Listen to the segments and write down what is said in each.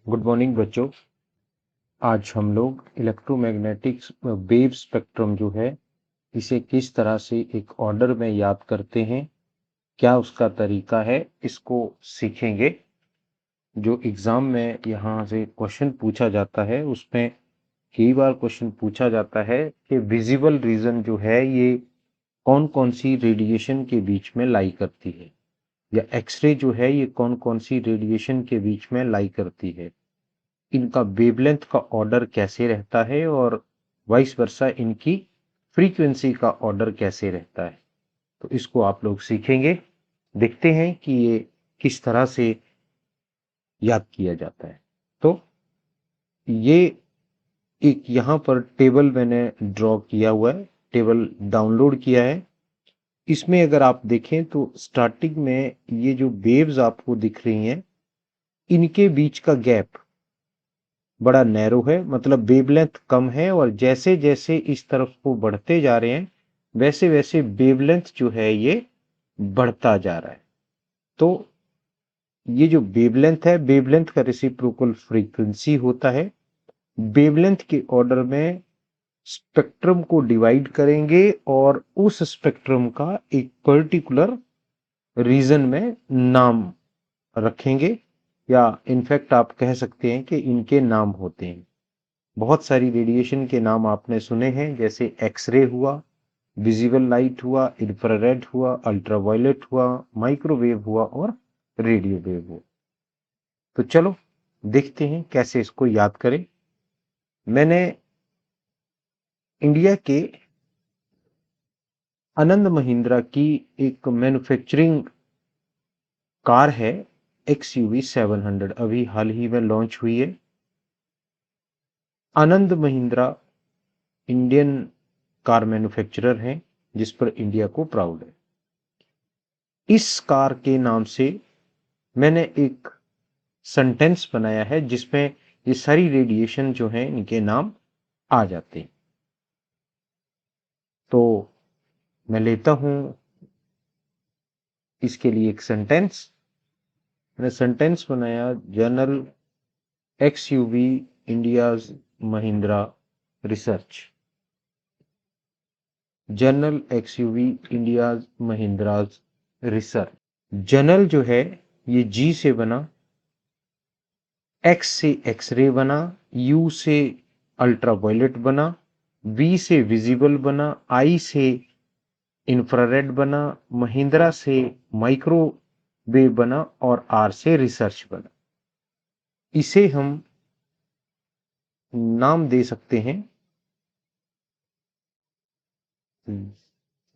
Good morning बच्चों। आज हम लोग इलेक्ट्रोमैग्नेटिक्स वेव स्पेक्ट्रम जो है इसे किस तरह से एक ऑर्डर में याद करते हैं, क्या उसका तरीका है, इसको सीखेंगे। जो एग्जाम में यहाँ से क्वेश्चन पूछा जाता है उसमें कई बार क्वेश्चन पूछा जाता है कि विजिबल रीजन जो है ये कौन कौन सी रेडिएशन के बीच में लाई करती है, या एक्सरे जो है ये कौन कौन सी रेडिएशन के बीच में लाई करती है, इनका वेवलेंथ का ऑर्डर कैसे रहता है और वाइस वर्सा इनकी फ्रीक्वेंसी का ऑर्डर कैसे रहता है। तो इसको आप लोग सीखेंगे। देखते हैं कि ये किस तरह से याद किया जाता है। तो ये एक यहाँ पर टेबल मैंने ड्रॉ किया हुआ है, टेबल डाउनलोड किया है। इसमें अगर आप देखें तो स्टार्टिंग में ये जो वेव्स आपको दिख रही हैं इनके बीच का गैप बड़ा नैरो है, मतलब वेवलेंथ कम है, और जैसे जैसे इस तरफ को बढ़ते जा रहे हैं वैसे वैसे वेवलेंथ जो है ये बढ़ता जा रहा है। तो ये जो वेवलेंथ है, वेवलेंथ का रेसिप्रोकल फ्रीक्वेंसी होता है। वेवलेंथ के ऑर्डर में स्पेक्ट्रम को डिवाइड करेंगे और उस स्पेक्ट्रम का एक पर्टिकुलर रीजन में नाम रखेंगे, या इनफैक्ट आप कह सकते हैं कि इनके नाम होते हैं। बहुत सारी रेडिएशन के नाम आपने सुने हैं, जैसे एक्सरे हुआ, विजिबल लाइट हुआ, इंफ्रारेड हुआ, अल्ट्रावायलेट हुआ, माइक्रोवेव हुआ और रेडियो वेव हुआ। तो चलो देखते हैं कैसे इसको याद करें। मैंने इंडिया के आनंद महिंद्रा की एक मैन्युफैक्चरिंग कार है XUV 700, अभी हाल ही में लॉन्च हुई है। Anand Mahindra Indian car manufacturer हैं जिस पर इंडिया को प्राउड है। इस कार के नाम से मैंने एक सेंटेंस बनाया है जिसमें ये सारी रेडिएशन जो है इनके नाम आ जाते हैं। तो मैं लेता हूं इसके लिए एक सेंटेंस। मैंने सेंटेंस बनाया, general XUV India's Mahindra research. General XUV India's Mahindra's research. General जो है ये G से बना, X से एक्सरे बना, U से अल्ट्रावायलेट बना, V से विजिबल बना, I से इंफ्रारेड बना, महिंद्रा से माइक्रोवेव बना और R से रिसर्च बना। इसे हम नाम दे सकते हैं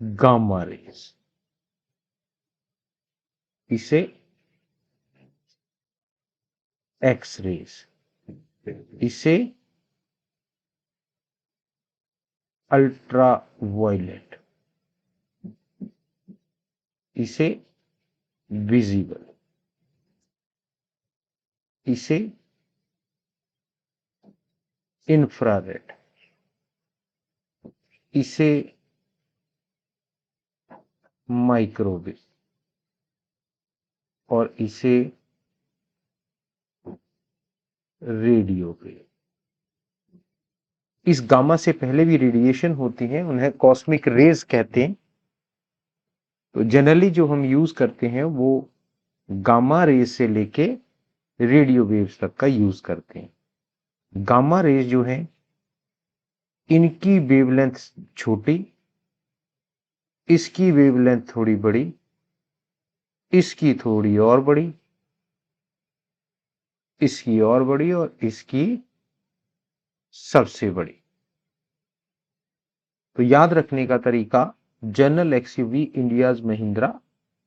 गामा रेज, इसे एक्स रेज, इसे अल्ट्रावायलेट, इसे विजिबल, इसे इंफ्रारेड, इसे माइक्रोवेव और इसे रेडियो वेव। इस गामा से पहले भी रेडिएशन होती है, उन्हें कॉस्मिक रेज कहते हैं। तो जनरली जो हम यूज करते हैं वो गामा रेज से लेके रेडियो वेव्स तक का यूज करते हैं। गामा रेज जो है इनकी वेवलेंथ छोटी, इसकी वेवलेंथ थोड़ी बड़ी, इसकी थोड़ी और बड़ी, इसकी और बड़ी और इसकी सबसे बड़ी। तो याद रखने का तरीका, general XUV India's Mahindra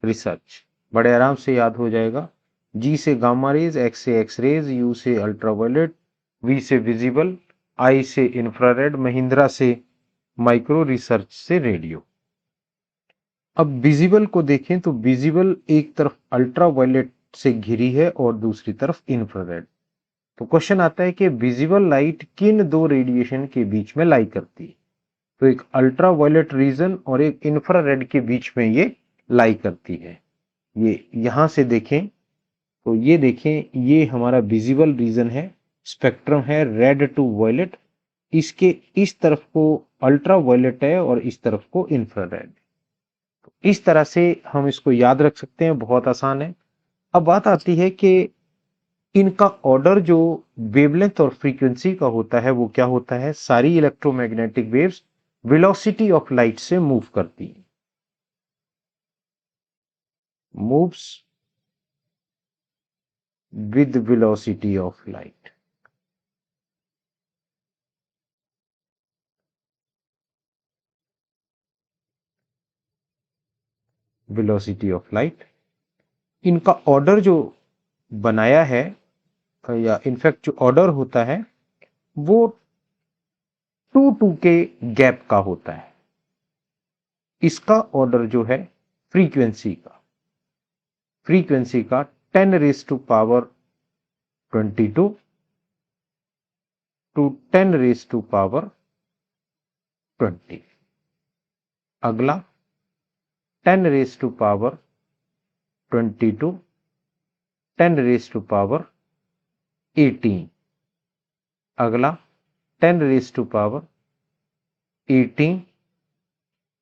research, बड़े आराम से याद हो जाएगा। G से गामा रेज, X से एक्स रेज, U से अल्ट्रावायलेट, V से विजिबल, I से इंफ्रारेड, महिंद्रा से माइक्रो, रिसर्च से रेडियो। अब विजिबल को देखें तो विजिबल एक तरफ अल्ट्रावायलेट से घिरी है और दूसरी तरफ इंफ्रारेड। तो क्वेश्चन आता है कि विजिबल लाइट किन दो रेडिएशन के बीच में लाई करती है। तो एक अल्ट्रावायलेट रीजन और एक इंफ्रारेड के बीच में ये लाई करती है। ये यहां से देखें तो ये देखें, ये हमारा विजिबल रीजन है, स्पेक्ट्रम है रेड टू वायलेट। इसके इस तरफ को अल्ट्रा वायलेट है और इस तरफ को इंफ्रारेड। तो इस तरह से हम इसको याद रख सकते हैं, बहुत आसान है। अब बात आती है कि इनका ऑर्डर जो वेवलेंथ और फ्रीक्वेंसी का होता है वो क्या होता है। सारी electromagnetic waves velocity of light से मूव करती हैं, moves with velocity of light. Velocity of light, इनका ऑर्डर जो बनाया है, या इनफैक्ट जो ऑर्डर होता है वो 2 के गैप का होता है। इसका ऑर्डर जो है फ्रीक्वेंसी का 10⁻22 टू 10⁻20। अगला 10⁻22 10⁻18। अगला 10⁻18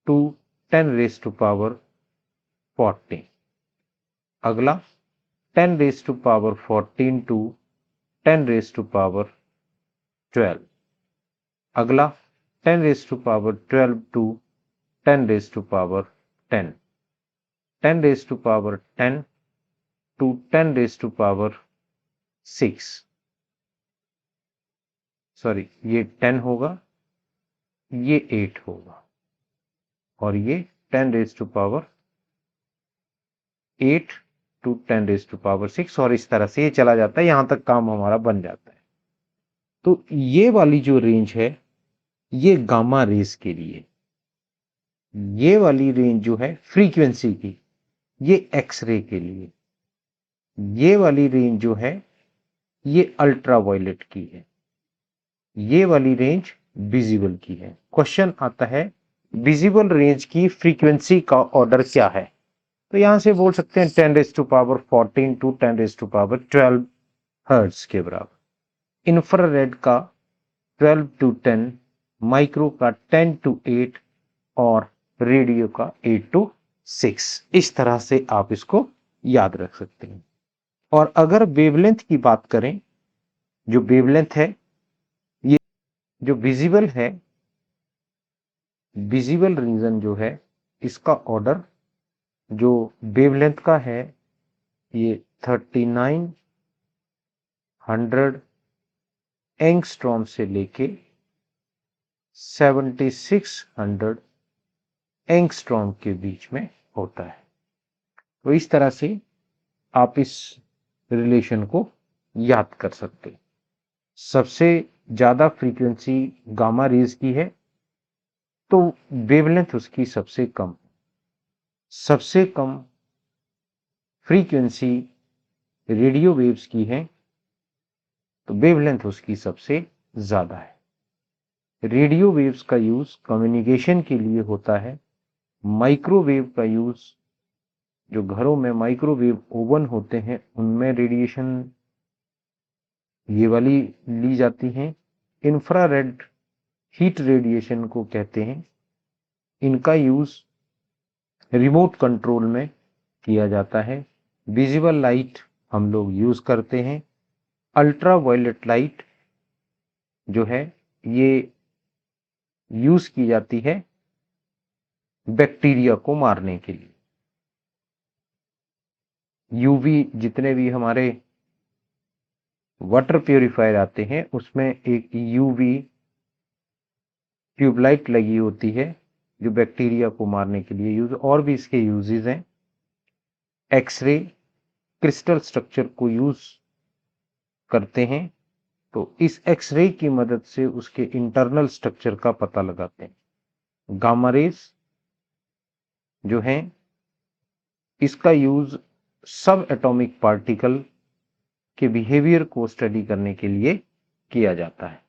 टू 10⁻14। अगला 10⁻14 टू 10⁻12। अगला 10⁻12 टू 10⁻10। 10⁻10 टू 10⁻6। सॉरी, ये 10 होगा, ये 8 होगा, और ये 10⁻8 टू 10⁻6, और इस तरह से ये चला जाता है, यहां तक काम हमारा बन जाता है। तो ये वाली जो रेंज है ये गामा रेस के लिए, ये वाली रेंज जो है फ्रीक्वेंसी की, ये एक्सरे के लिए, ये वाली रेंज जो है ये अल्ट्रावायलेट की है, ये वाली रेंज विजिबल की है। क्वेश्चन आता है विजिबल रेंज की फ्रीक्वेंसी का ऑर्डर क्या है। तो यहां से बोल सकते हैं 10⁻14 टू 10⁻12 हर्ट्ज के बराबर। इंफ्रारेड का 12 टू 10, माइक्रो का 10 टू 8, और रेडियो का 8 टू 6। इस तरह से आप इसको याद रख सकते हैं। और अगर वेवलेंथ की बात करें, जो वेवलेंथ है, ये जो विजिबल है, विजिबल रीजन जो है, इसका ऑर्डर जो वेवलेंथ का है ये 3900 एंगस्ट्रॉम से लेके 7600 एंगस्ट्रॉम के बीच में होता है। तो इस तरह से आप इस रिलेशन को याद कर सकते हैं। सबसे ज्यादा फ्रीक्वेंसी गामा रेज की है तो वेवलेंथ उसकी सबसे कम, सबसे कम फ्रीक्वेंसी रेडियो वेव्स की है तो वेवलेंथ उसकी सबसे ज्यादा है। रेडियो वेव्स का यूज कम्युनिकेशन के लिए होता है। माइक्रोवेव का यूज, जो घरों में माइक्रोवेव ओवन होते हैं उनमें रेडिएशन ये वाली ली जाती हैं। इंफ्रारेड हीट रेडिएशन को कहते हैं। इनका यूज रिमोट कंट्रोल में किया जाता है। विजिबल लाइट हम लोग यूज करते हैं। अल्ट्रा वायलेट लाइट जो है ये यूज की जाती है बैक्टीरिया को मारने के लिए। यूवी जितने भी हमारे वाटर प्यूरिफायर आते हैं उसमें एक यूवी ट्यूबलाइट लगी होती है जो बैक्टीरिया को मारने के लिए यूज, और भी इसके यूजेस हैं। एक्सरे क्रिस्टल स्ट्रक्चर को यूज करते हैं तो इस एक्सरे की मदद से उसके इंटरनल स्ट्रक्चर का पता लगाते हैं। गामा रेज जो है इसका यूज सब एटॉमिक पार्टिकल के बिहेवियर को स्टडी करने के लिए किया जाता है।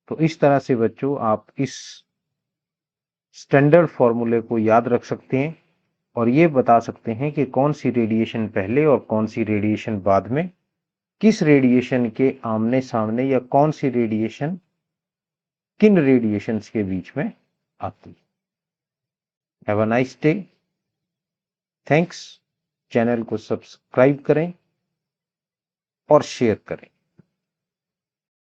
तो इस तरह से बच्चों आप इस स्टैंडर्ड फॉर्मूले को याद रख सकते हैं। और ये बता सकते हैं कि कौन सी रेडिएशन पहले और कौन सी रेडिएशन बाद में, किस रेडिएशन के आमने सामने या कौन सी रेडिएशन किन रेडिएशंस के बीच में आती। Have a nice day. Thanks. Channel को सब्सक्राइब करें और शेयर करें।